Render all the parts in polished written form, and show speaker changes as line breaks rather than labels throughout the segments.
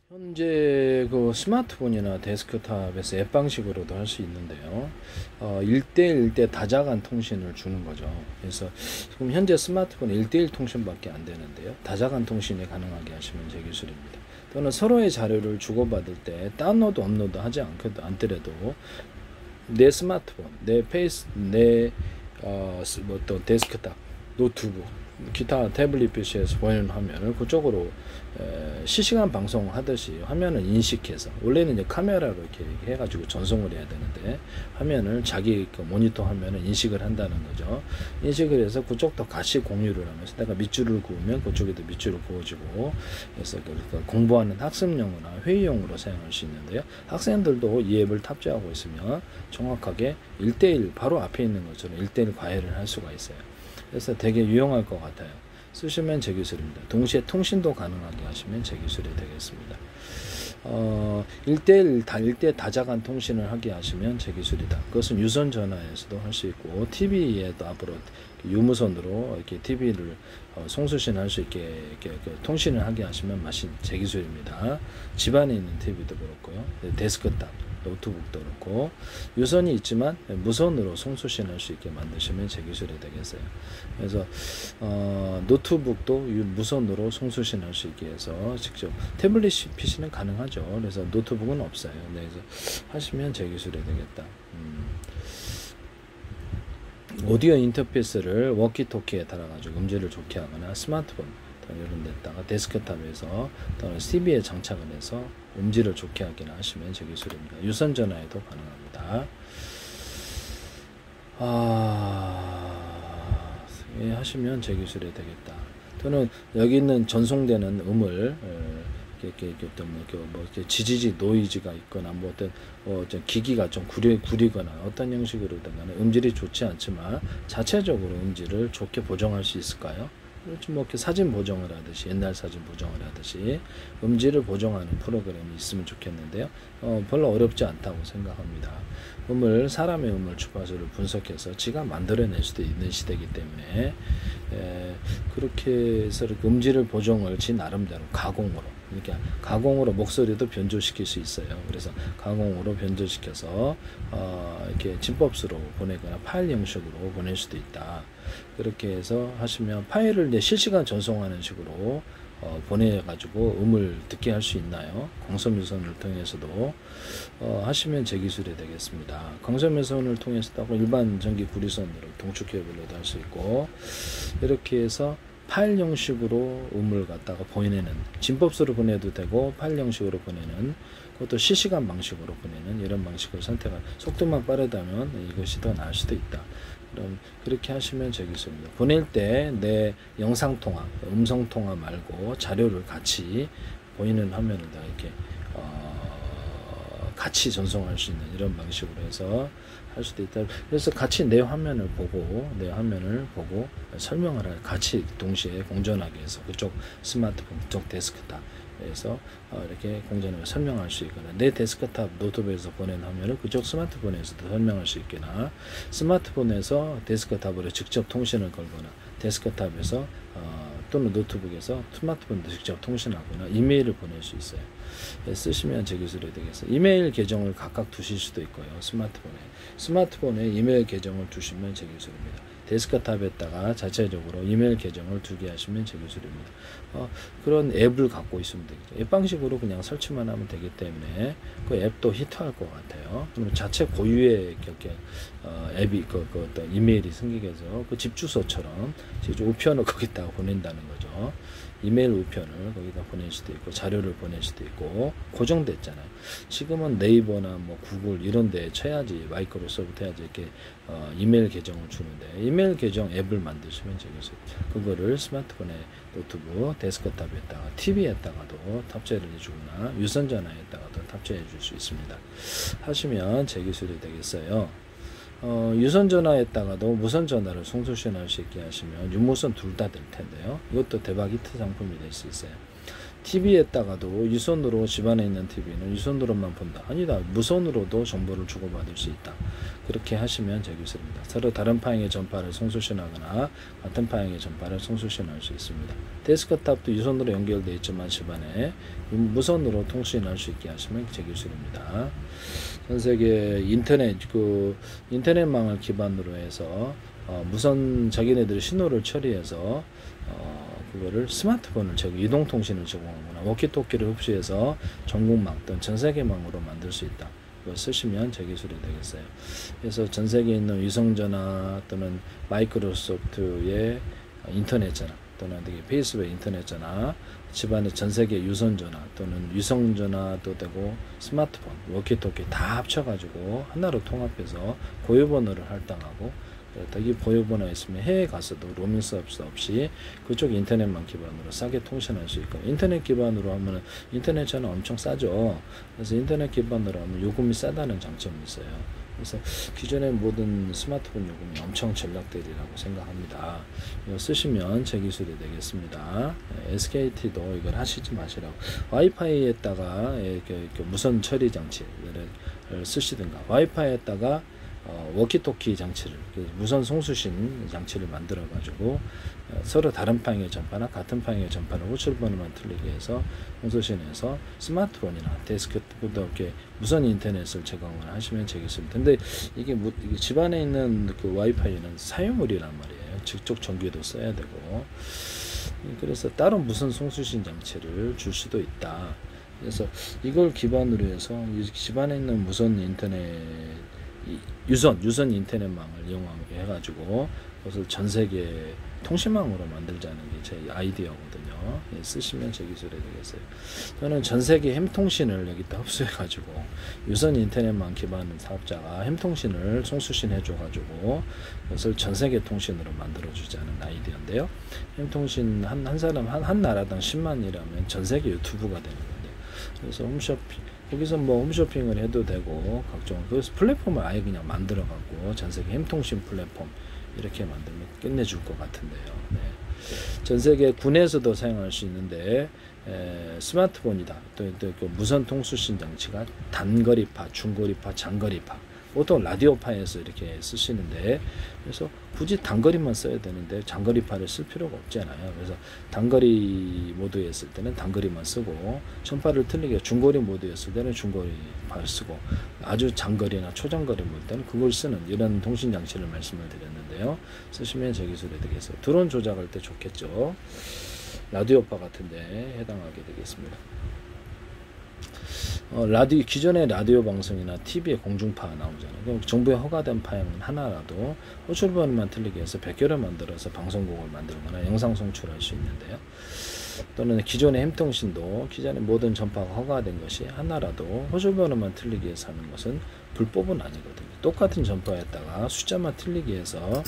현재 그 스마트폰이나 데스크탑에서 앱 방식으로도 할 수 있는데요. 1대1대 다자간 통신을 주는 거죠. 그래서 지금 현재 스마트폰 1대1 통신밖에 안 되는데요. 다자간 통신이 가능하게 하시면 제 기술입니다. 또는 서로의 자료를 주고받을 때 다운로드, 업로드 하지 않더라도 내 스마트폰, 또 데스크탑, 노트북, 기타 태블릿 PC에서 보이는 화면을 그쪽으로 실시간 방송하듯이 화면을 인식해서, 원래는 이제 카메라로 이렇게 해가지고 전송을 해야 되는데 화면을 자기 그 모니터 화면을 인식을 한다는 거죠. 인식을 해서 그쪽도 같이 공유를 하면서 내가 밑줄을 그으면 그쪽에도 밑줄을 그어주고, 그래서 공부하는 학습용이나 회의용으로 사용할 수 있는데요. 학생들도 이 앱을 탑재하고 있으면 정확하게 1대1 바로 앞에 있는 것처럼 1대1 과외를 할 수가 있어요. 그래서 되게 유용할 것 같아요. 쓰시면 제 기술입니다. 동시에 통신도 가능하게 하시면 제 기술이 되겠습니다. 1대1 다자간 통신을 하게 하시면 제 기술이다. 그것은 유선 전화에서도 할 수 있고 TV에도 앞으로 유무선으로 이렇게 TV를 송수신 할 수 있게 이렇게 통신을 하게 하시면 제 기술입니다. 집안에 있는 TV도 그렇고요. 데스크탑, 노트북도 그렇고 유선이 있지만 무선으로 송수신 할 수 있게 만드시면 제 기술이 되겠어요. 그래서 노트북도 무선으로 송수신 할 수 있게 해서 직접 태블릿 PC는 가능하죠. 그래서 노트북은 없어요. 네, 그래서 하시면 제 기술이 되겠다. 오디오 인터페이스를 워키토키에 달아가지고 음질을 좋게 하거나 스마트폰 이런 데다가 데스크탑에서 또는 TV에 장착을 해서 음질을 좋게 하기나 하시면 제 기술입니다. 유선 전화에도 가능합니다. 예, 하시면 제 기술이 되겠다. 또는 여기 있는 전송되는 음을 지지지 노이즈가 있거나 어떤 기기가 좀 구리거나 어떤 형식으로든 간에 음질이 좋지 않지만 자체적으로 음질을 좋게 보정할 수 있을까요? 뭐 이렇게 사진 보정을 하듯이, 옛날 사진 보정을 하듯이 음질을 보정하는 프로그램이 있으면 좋겠는데요. 별로 어렵지 않다고 생각합니다. 사람의 음을 주파수를 분석해서 지가 만들어낼 수도 있는 시대이기 때문에 그렇게 해서 음질을 보정을 지 나름대로 가공으로, 그러니까 가공으로 목소리도 변조시킬 수 있어요. 그래서 가공으로 변조시켜서 이렇게 진법수로 보내거나 파일 형식으로 보낼 수도 있다. 그렇게 해서 하시면 파일을 이제 실시간 전송하는 식으로 보내가지고 음을 듣게 할 수 있나요? 광섬유선을 통해서도 하시면 제 기술이 되겠습니다. 광섬유선을 통해서도 하고 일반 전기 구리선으로 동축 케이블로도 할 수 있고, 이렇게 해서 파일 형식으로 음을 갖다가 보내는, 진법수로 보내도 되고 파일 형식으로 보내는, 그것도 실시간 방식으로 보내는 이런 방식을 선택한, 속도만 빠르다면 이것이 더 나을 수도 있다. 그럼 그렇게 하시면 제 기술입니다. 보낼 때 내 영상통화, 음성통화 말고 자료를 같이 보이는 화면을 다 이렇게 같이 전송할 수 있는 이런 방식으로 해서 할 수도 있다. 그래서 같이 내 화면을 보고 설명을 같이 동시에 공존하게 해서 그쪽 스마트폰, 그쪽 데스크탑에서 이렇게 공존하게 설명할 수 있거나, 내 데스크탑 노트북에서 보낸 화면을 그쪽 스마트폰에서도 설명할 수 있거나, 스마트폰에서 데스크탑으로 직접 통신을 걸거나, 데스크탑에서 또는 노트북에서 스마트폰도 직접 통신하거나 이메일을 보낼 수 있어요. 쓰시면 제 기술이 되겠어요. 이메일 계정을 각각 두실 수도 있고요. 스마트폰에 이메일 계정을 두시면 제 기술입니다. 데스크탑에다가 자체적으로 이메일 계정을 두게 하시면 제 기술입니다. 그런 앱을 갖고 있으면 되겠죠. 앱 방식으로 그냥 설치만 하면 되기 때문에 그 앱도 히트할 것 같아요. 그럼 자체 고유의 앱이 어떤 이메일이 생기게 해서 그 집 주소처럼 우편을 거기다가 보낸다는 거죠. 이메일 우편을 거기다 보낼 수도 있고 자료를 보낼 수도 있고 고정됐잖아요. 지금은 네이버나 뭐 구글 이런 데 쳐야지, 마이크로소프트 해야지 이렇게 이메일 계정을 주는데, 이메일 계정 앱을 만드시면 되겠어요. 그거를 스마트폰에, 노트북, 데스크탑에다가 TV에다가도 탑재를 해주거나 유선전화에다가도 탑재해 줄 수 있습니다. 하시면 제 기술이 되겠어요. 유선전화에다가도 무선전화를 송수신할 수 있게 하시면 유무선 둘 다 될 텐데요. 이것도 대박 히트 상품이 될 수 있어요. TV에다가도 유선으로 집안에 있는 TV는 유선으로만 본다. 아니다. 무선으로도 정보를 주고받을 수 있다. 그렇게 하시면 되겠습니다. 서로 다른 파형의 전파를 송수신하거나 같은 파형의 전파를 송수신할 수 있습니다. 데스크탑도 유선으로 연결되어 있지만 집안에 무선으로 통신할 수 있게 하시면 되겠습니다. 전 세계 인터넷망을 기반으로 해서 무선 자기네들의 신호를 처리해서 그거를 스마트폰을 이동통신을 제공하거나 워키토키를 흡수해서 전국망 또는 전세계망으로 만들 수 있다. 이걸 쓰시면 제 기술이 되겠어요. 그래서 전 세계에 있는 위성전화 또는 마이크로소프트의 인터넷전화 또는 페이스북 인터넷전화 집안의 전 세계 유선전화 또는 위성전화도 되고 스마트폰, 워키토키 다 합쳐가지고 하나로 통합해서 고유번호를 할당하고 이 보유번호가 있으면 해외에 가서도 로밍 서비스 없이 그쪽 인터넷만 기반으로 싸게 통신할 수 있고, 인터넷 기반으로 하면 인터넷 전화 엄청 싸죠. 그래서 인터넷 기반으로 하면 요금이 싸다는 장점이 있어요. 그래서 기존의 모든 스마트폰 요금이 엄청 전략되리라고 생각합니다. 이거 쓰시면 제 기술이 되겠습니다. SKT도 이걸 하시지 마시라고. 와이파이에다가 이렇게 무선 처리 장치를 쓰시든가, 와이파이에다가 워키토키 장치를, 무선 송수신 장치를 만들어 가지고 서로 다른 파형의 전파나 같은 파형의 전파를 호출번호만 틀리게 해서 송수신해서 스마트폰이나 데스크톱도 이렇게 무선 인터넷을 제공을 하시면 되겠습니다. 근데 이게 집안에 있는 그 와이파이는 사용물이란 말이에요. 직접 전기도 써야 되고, 그래서 따로 무선 송수신 장치를 줄 수도 있다. 그래서 이걸 기반으로 해서 집안에 있는 무선 인터넷 유선 인터넷망을 이용해가지고 그것을 전 세계 통신망으로 만들자는 게 제 아이디어거든요. 예, 쓰시면 제 기술이 되겠어요. 저는 전 세계 햄통신을 여기다 흡수해가지고 유선 인터넷망 기반 사업자가 햄통신을 송수신 해줘가지고 그것을 전 세계 통신으로 만들어주자는 아이디어인데요. 햄통신 한 사람 한 나라당 10만이라면 전 세계 유튜브가 되는 건데, 그래서 홈쇼핑 거기서 뭐 홈쇼핑을 해도 되고 각종 그래서 플랫폼을 아예 그냥 만들어 갖고 전 세계 햄통신 플랫폼 이렇게 만들면 끝내줄 것 같은데요. 네. 전 세계 군에서도 사용할 수 있는데 스마트폰이다. 또 그 무선 통수신 장치가 단거리파, 중거리파, 장거리파, 보통 라디오파에서 이렇게 쓰시는데, 그래서 굳이 단거리만 써야 되는데 장거리파를 쓸 필요가 없잖아요. 그래서 단거리 모드에 있을 때는 단거리만 쓰고, 전파를 틀리게 중거리 모드에 있을 때는 중거리파를 쓰고, 아주 장거리나 초장거리 모드 때는 그걸 쓰는 이런 통신 장치를 말씀을 드렸는데요. 쓰시면 제 기술이 되겠어요. 드론 조작할 때 좋겠죠. 라디오파 같은데 해당하게 되겠습니다. 기존의 라디오 방송이나 TV에 공중파 나오잖아요. 그럼 정부에 허가된 파형은 하나라도 호출번호만 틀리게 해서 100개를 만들어서 방송국을 만들거나 영상 송출할 수 있는데요. 또는 기존의 햄통신도 기존의 모든 전파가 허가된 것이 하나라도 호출번호만 틀리게 해서 하는 것은 불법은 아니거든요. 똑같은 전파에다가 숫자만 틀리게 해서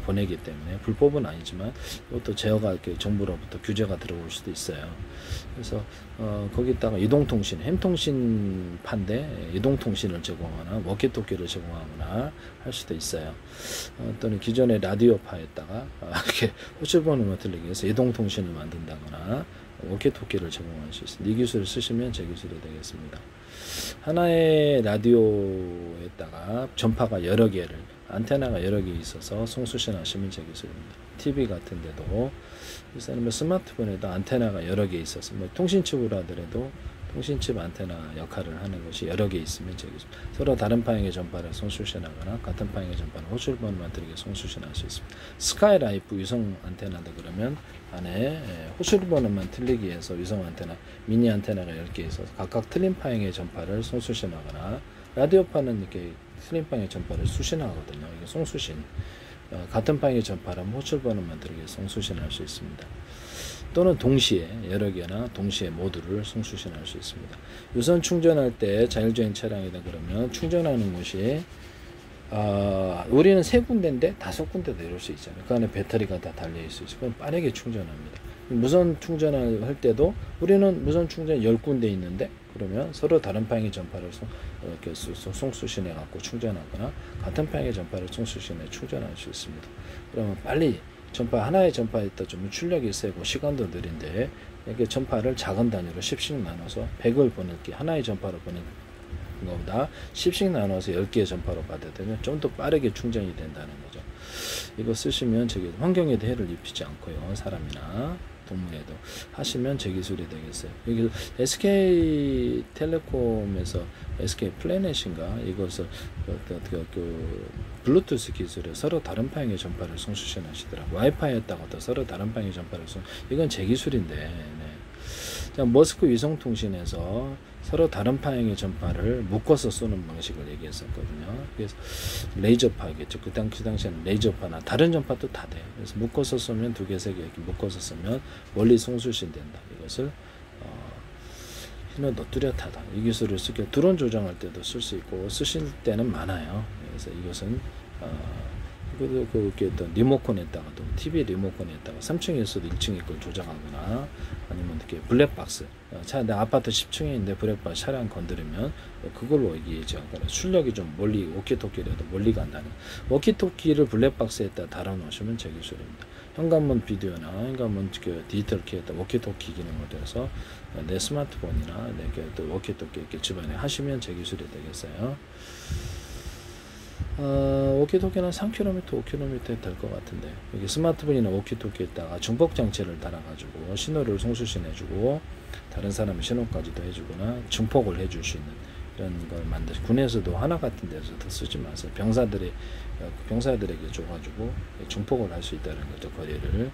보내기 때문에 불법은 아니지만 이것도 제어가 정부로부터 규제가 들어올 수도 있어요. 그래서 거기다가 이동통신, 햄통신판대 이동통신을 제공하거나 워키토키를 제공하거나 할 수도 있어요. 또는 기존의 라디오파에다가 이렇게 호출번호만 틀리게 해서 이동통신을 만든다거나 워키토키를 제공할 수 있습니다. 이 기술을 쓰시면 제 기술이 되겠습니다. 하나의 라디오에다가 전파가 여러 개를, 안테나가 여러 개 있어서 송수신 하시면 제 기술입니다. TV 같은 데도, 그래서 뭐 스마트폰에도 안테나가 여러 개 있어서 뭐 통신칩으로 하더라도 통신칩 안테나 역할을 하는 것이 여러 개 있으면 제 기술. 서로 다른 파형의 전파를 송수신하거나 같은 파형의 전파를 호출번호만 틀리게 송수신할 수 있습니다. 스카이라이프 위성 안테나도 그러면 안에 호출번호만 틀리게 해서 위성 안테나, 미니 안테나가 10개 있어서 각각 틀린 파형의 전파를 송수신하거나, 라디오파는 이렇게 틀린 파형의 전파를 수신하거든요. 이게 송수신. 같은 파형의 전파라면 호출번호만 틀리게 송수신할 수 있습니다. 또는 동시에 여러 개나 동시에 모두를 송수신할 수 있습니다. 유선 충전할 때 자율주행 차량이다 그러면 충전하는 곳이 우리는 3군데인데 5군데도 이럴 수 있잖아요. 그 안에 배터리가 다 달려있을 수 있어요. 그럼 빠르게 충전합니다. 무선 충전을 할 때도 우리는 무선 충전 10군데 있는데, 그러면 서로 다른 파형의 전파를 송수신해 갖고 충전하거나 같은 파형의 전파를 송수신해 충전할 수 있습니다. 그러면 빨리 하나의 전파에 있다 좀 출력이 세고 시간도 느린데 이렇게 전파를 작은 단위로 10씩 나눠서 100을 보낼게 하나의 전파로 보낸 것보다 10씩 나눠서 10개의 전파로 받아야 되면 좀 더 빠르게 충전이 된다는 거죠. 이거 쓰시면 저기 환경에도 해를 입히지 않고요. 사람이나 동물에도 하시면 제 기술이 되겠어요. 여기 SK텔레콤에서 SK 플래닛인가 이것을 그 블루투스 기술에 서로 다른 방향의 전파를 송수신하시더라고요. 와이파이에다가 또 서로 다른 방향의 전파를 이건 제 기술인데 네. 자, 머스크 위성통신에서 서로 다른 방향의 전파를 묶어서 쏘는 방식을 얘기했었거든요. 그래서 레이저파겠죠. 그 당시에는 레이저파나 다른 전파도 다 돼요. 그래서 묶어서 쏘면 2개, 3개 이렇게 묶어서 쏘면 멀리 송수신 된다. 이것을 신호도 뚜렷하다. 이 기술을 쓰게 드론 조정할 때도 쓸 수 있고 쓰실 때는 많아요. 그래서 이것은 그렇게 어떤 리모컨에다가도 TV 리모컨에다가 3층에서도 1층에 걸 조작하거나 아니면 이렇게 블랙박스 내 아파트 10층에 있는데 블랙박스 차량 건드리면 그걸로 얘기하거나 출력이 좀 멀리 워키토키라도 멀리 간다는 워키토키를 블랙박스에다 달아 놓으시면 제 기술입니다. 현관문 비디오나 현관문 디지털 키에다 워키토키 기능을 들어서 내 스마트폰이나 내 워키토키 이렇게 집안에 하시면 제 기술이 되겠어요. 워키토키는 3km, 5km 될 것 같은데 여기 스마트폰이나 워키토키에다가 중폭 장치를 달아가지고 신호를 송수신해주고 다른 사람의 신호까지도 해주거나 중폭을 해줄 수 있는 이런 걸 만들. 군에서도 하나 같은 데서도 쓰지 마세요. 병사들에게 줘가지고 중폭을 할 수 있다는 거죠. 거리를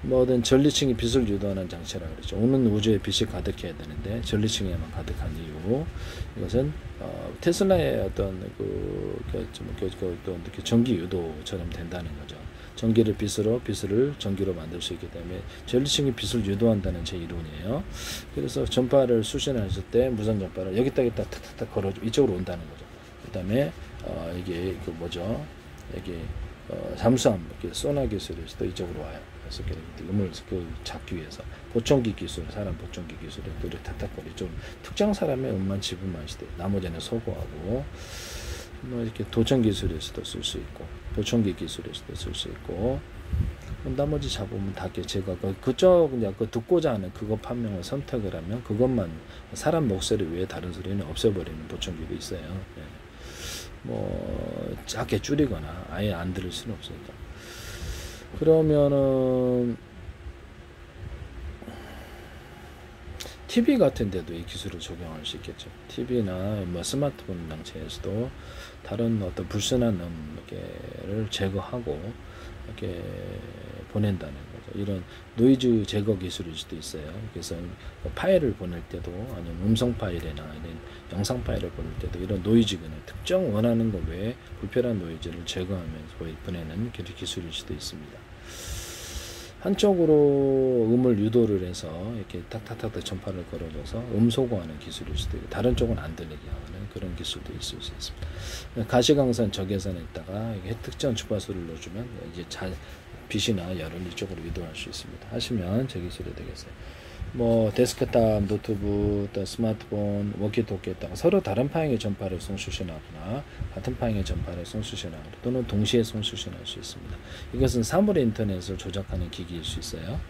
뭐든 전리층이 빛을 유도하는 장치라 그러죠. 오는 우주에 빛이 가득해야 되는데 전리층에만 가득한 이유 이것은 테슬라의 어떤 이렇게 전기 유도처럼 된다는 거죠. 전기를 빛을 전기로 만들 수 있기 때문에 전리층이 빛을 유도한다는 제 이론이에요. 그래서 전파를 수신하실 때 무선 전파를 여기다 탁탁탁 걸어 이쪽으로 온다는 거죠. 그다음에 이게 여기 잠수함 이렇게 소나 기술에서도 이쪽으로 와요. 그래서 음을 잡기 위해서 보청기 기술, 사람 보청기 기술에 또 탁탁거리 좀 특정 사람의 음만 지분만 시대 나머지는 소거하고 뭐 이렇게 도청 기술에서도 쓸 수 있고 보청기 기술에서도 쓸 수 있고 나머지 잡으면 다 제가 그쪽 그 듣고자 하는 그거 판명을 선택을 하면 그것만 사람 목소리 외에 다른 소리는 없애버리는 보청기도 있어요. 네. 뭐 작게 줄이거나 아예 안 들을 수는 없으니까. 그러면은 TV 같은 데도 이 기술을 적용할 수 있겠죠. TV나 뭐 스마트폰 장치에서도 다른 어떤 불순한 음을 제거하고 이렇게 보낸다는 거죠. 이런 노이즈 제거 기술일 수도 있어요. 그래서 파일을 보낼 때도 아니면 음성 파일이나 이런 영상 파일을 보낼 때도 이런 노이즈는 특정 원하는 것 외에 불필요한 노이즈를 제거하면서 보내는 기술일 수도 있습니다. 한쪽으로 음을 유도를 해서 이렇게 탁탁탁 전파를 걸어줘서 소거하는 기술일 수도 있고 다른 쪽은 안 들리게 하는 그런 기술도 있을 수 있습니다. 가시광선 적외선에다가 특정 주파수를 넣어주면 이제 빛이나 열을 이쪽으로 유도할 수 있습니다. 하시면 제 기술이 되겠어요. 뭐 데스크탑, 노트북, 또 스마트폰, 워키토키에다가 서로 다른 방향의 전파를 송수신하거나 같은 방향의 전파를 송수신하거나 또는 동시에 송수신할 수 있습니다. 이것은 사물의 인터넷을 조작하는 기기일 수 있어요.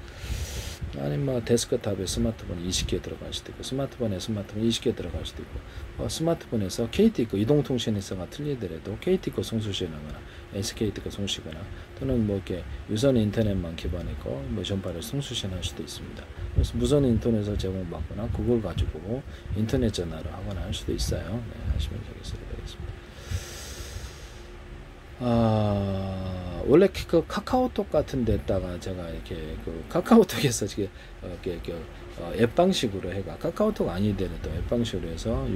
아니면 뭐 데스크탑에 스마트폰 20개 들어갈 수도 있고 스마트폰 20개 들어갈 수도 있고 스마트폰에서 KT 거 이동통신회사가 틀리더라도 KT 거 송수신하거나 SKT 거 송수시거나 또는 뭐 이렇게 유선 인터넷만 기반이고 뭐 전파를 송수신할 수도 있습니다. 그래서 무선 인터넷을 제공받거나 그걸 가지고 인터넷 전화를 하거나 할 수도 있어요. 네, 하시면 되겠습니다. 원래 그 카카오톡 같은 데다가 제가 이렇게 카카오톡에서 이렇게 앱 방식으로 해가 카카오톡 아니더라도 앱 방식으로 해서